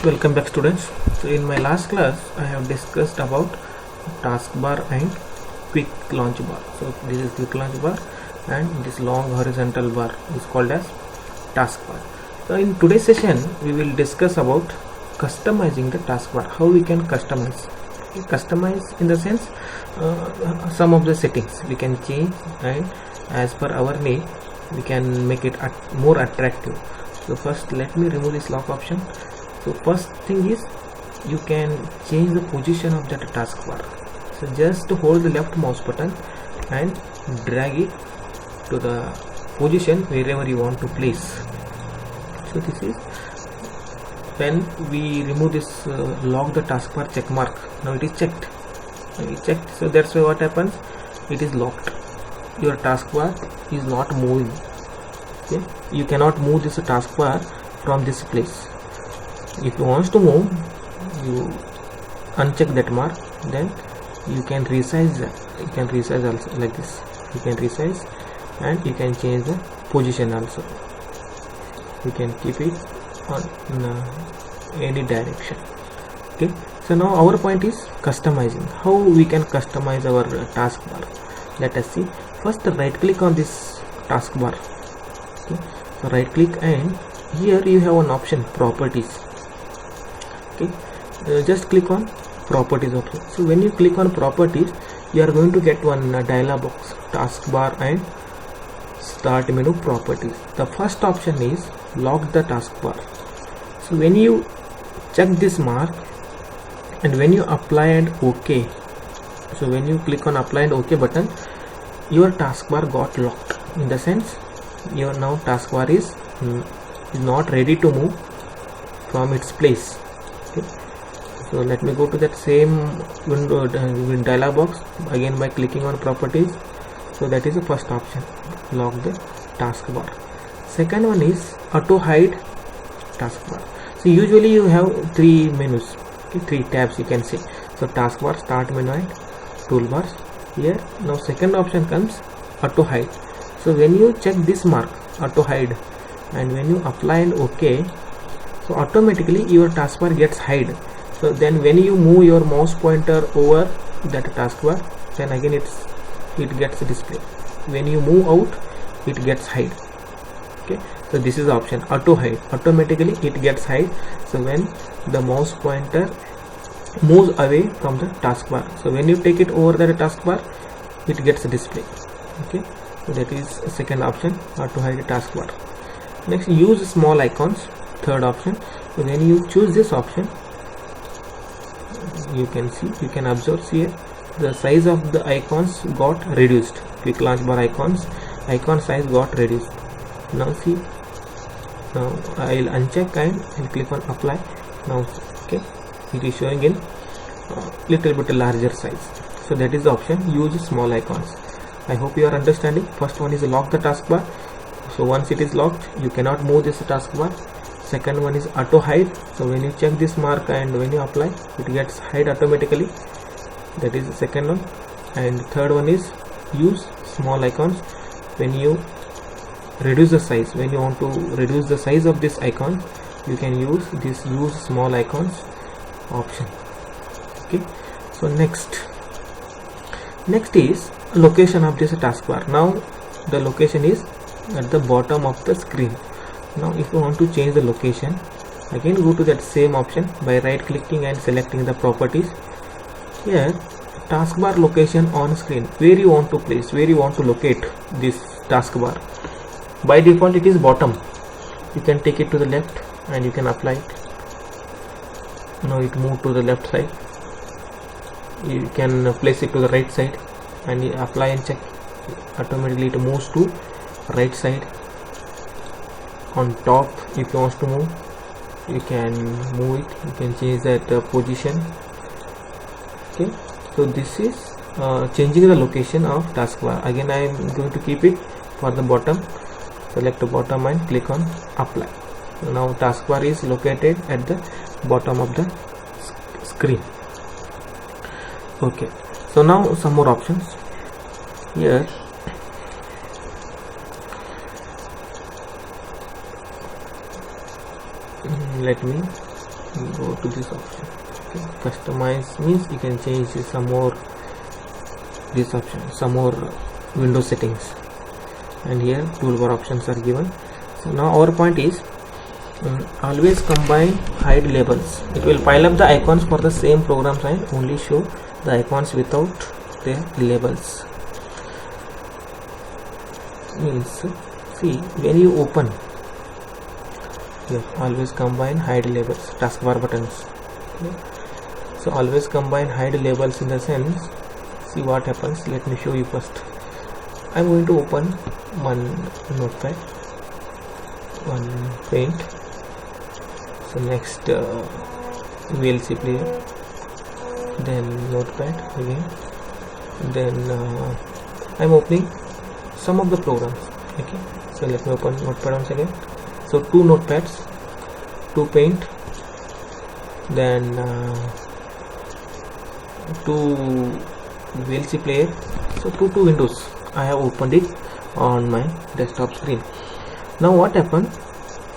Welcome back, students. So in my last class I have discussed about taskbar and quick launch bar. So this is quick launch bar and this long horizontal bar is called as taskbar. So in today's session we will discuss about customizing the taskbar, how we can customize. Customize in the sense some of the settings we can change, and as per our need we can make it more attractive. So first let me remove this lock option. So first thing is you can change the position of that taskbar. So just hold the left mouse button and drag it to the position wherever you want to place. So this is when we remove this lock the taskbar check mark. Now it is checked. So that's why what happens, it is locked. Your taskbar is not moving. Okay, you cannot move this taskbar from this place. If you want to move, you uncheck that mark, then you can resize that. You can resize also like this. You can resize and you can change the position also. You can keep it on any direction. Okay, so now our point is customizing. How we can customize our taskbar? Let us see. First, right click on this taskbar. Okay, so right click and here you have an option, properties. Okay, just click on properties option. So when you click on properties, you are going to get one dialog box, taskbar and start menu properties. The first option is lock the taskbar. So when you check this mark and when you apply and OK, so when you click on apply and OK button, your taskbar got locked. In the sense, your now taskbar is not ready to move from its place. Okay. So let me go to that same window dialog box again by clicking on properties. So that is the first option, lock the taskbar. Second one is auto hide taskbar. So usually you have three menus, okay, three tabs you can say. So taskbar, start menu and toolbars. Here now second option comes auto hide. So when you check this mark auto hide and when you apply and OK, so automatically your taskbar gets hide. So then when you move your mouse pointer over that taskbar, then again it gets display. When you move out, it gets hide. Okay, so this is the option, auto hide. Automatically it gets hide. So when the mouse pointer moves away from the taskbar, so when you take it over the taskbar, it gets display. Okay, so that is second option, auto hide taskbar. Next, use small icons, third option. So when you choose this option, you can observe here the size of the icons got reduced. Quick launch bar icon size got reduced. Now see, now I will uncheck and I'll click on apply. Now okay, it is showing in little bit larger size. So that is the option, use small icons. I hope you are understanding. First one is lock the taskbar. So once it is locked, you cannot move this taskbar. Second one is auto hide. So when you check this mark and when you apply, it gets hide automatically. That is the second one. And third one is use small icons. When you reduce the size, when you want to reduce the size of this icon, you can use this use small icons option. Okay, so next is location of this taskbar. Now the location is at the bottom of the screen. Now if you want to change the location, again go to that same option by right clicking and selecting the properties. Here taskbar location on screen, where you want to place, where you want to locate this taskbar. By default it is bottom. You can take it to the left and you can apply it. Now it moved to the left side. You can place it to the right side and you apply and check, automatically it moves to right side. On top, if you want to move, you can move it, you can change that position. Okay, so this is changing the location of taskbar. Again I am going to keep it for the bottom. Select the bottom and click on apply. So now taskbar is located at the bottom of the screen. Okay, so now some more options here. let me go to this option. Okay. Customize means you can change some more this option, some more window settings, and here toolbar options are given. So now our point is always combine hide labels. It will pile up the icons for the same programs and only show the icons without their labels. Means see, when you open here, always combine hide labels, taskbar buttons. Okay. So always combine hide labels in the sense, see what happens. Let me show you first. I'm going to open one notepad, one paint. So next VLC player, then notepad again, then I'm opening some of the programs. Okay, so let me open notepad once again. So 2 notepads, 2 paint, then 2 VLC player. So 2 windows I have opened it on my desktop screen. Now what happened,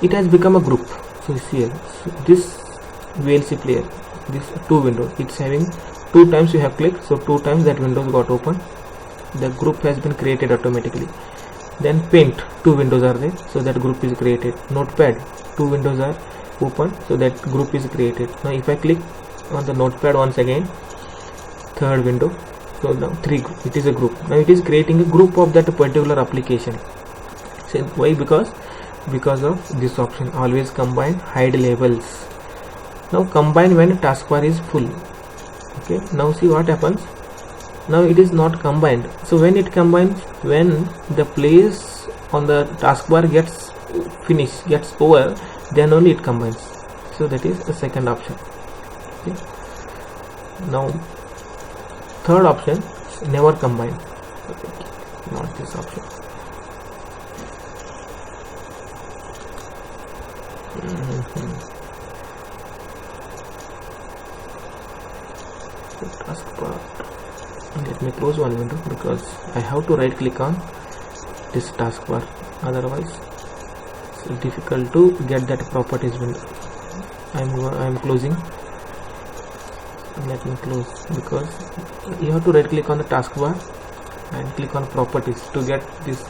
it has become a group. So you see here, so this VLC player, this 2 windows, it's having 2 times you have clicked, so 2 times that windows got opened. The group has been created automatically. Then paint, 2 windows are there, so that group is created. Notepad, 2 windows are open, so that group is created. Now if I click on the notepad once again, 3rd window, so now 3, it is a group. Now it is creating a group of that particular application. So why? Because of this option, always combine hide labels. Now combine when taskbar is full. Okay, now see what happens. Now it is not combined. So when it combines, when the place on the taskbar gets finished, gets over, then only it combines. So that is the second option. Okay. Now 3rd option, never combine. Okay. Not this option. Taskbar. Let me close one window because I have to right click on this taskbar, otherwise it's difficult to get that properties window. I'm closing. Let me close, because you have to right click on the taskbar and click on properties to get this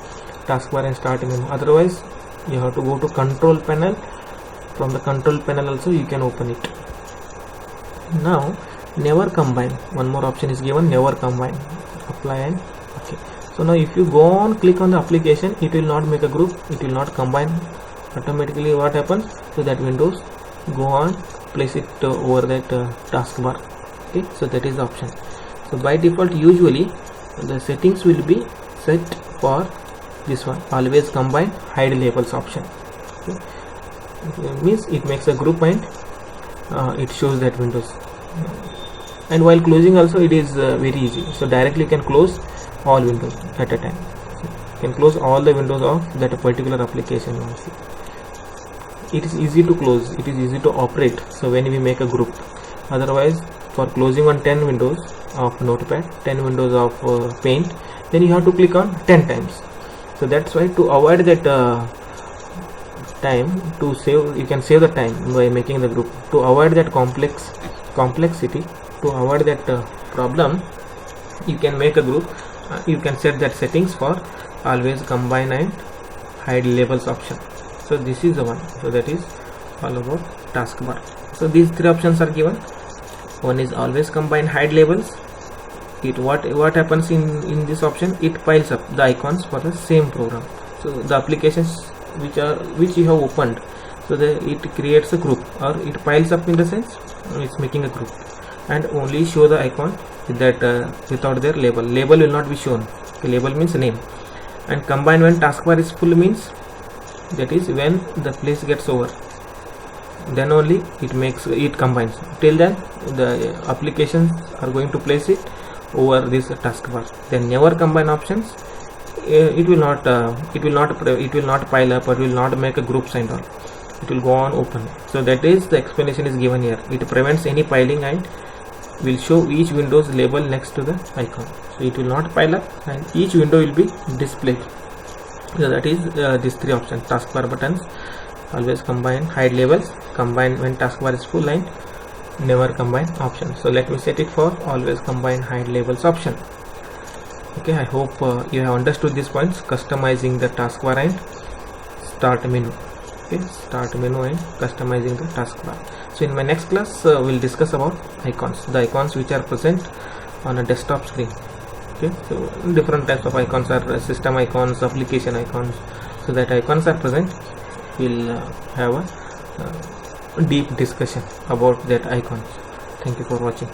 taskbar and start menu. Otherwise you have to go to control panel. From the control panel also you can open it. Now never combine, one more option is given, never combine. Apply and okay. So now if you go on click on the application, it will not make a group, it will not combine automatically. What happens? So that windows go on, place it over that taskbar. Okay, so that is the option. So by default usually the settings will be set for this one, always combine hide labels option. Okay. It means it makes a group and it shows that windows. And while closing also it is very easy. So directly you can close all windows at a time. So you can close all the windows of that particular application. It is easy to close, it is easy to operate. So when we make a group, otherwise for closing on 10 windows of notepad, 10 windows of paint, then you have to click on 10 times. So that's why, to avoid that time, to save, you can save the time by making the group. To avoid that complexity, to avoid that problem, you can make a group. You can set that settings for always combine and hide labels option. So this is the one. So that is all about taskbar. So these 3 options are given. One is always combine hide labels. What happens in this option, it piles up the icons for the same program. So the applications which you have opened, so it creates a group, or it piles up in the sense it's making a group, and only show the icon with that without their label. Label will not be shown. Okay, label means name. And combine when taskbar is full means, that is when the place gets over, then only it combines. Till then the applications are going to place it over this taskbar. Then never combine options, it will not pile up, or will not make a groups and all. It will go on open. So that is the explanation is given here. It prevents any piling and will show each window's label next to the icon. So it will not pile up and each window will be displayed. So that is these 3 options: taskbar buttons, always combine hide labels, combine when taskbar is full, and never combine option. So let me set it for always combine hide labels option. Okay, I hope you have understood these points, customizing the taskbar and start menu. Okay, start menu and customizing the taskbar. So in my next class we'll discuss about icons, the icons which are present on a desktop screen. Okay, so different types of icons are system icons, application icons. So that icons are present, we'll have a deep discussion about that icons. Thank you for watching.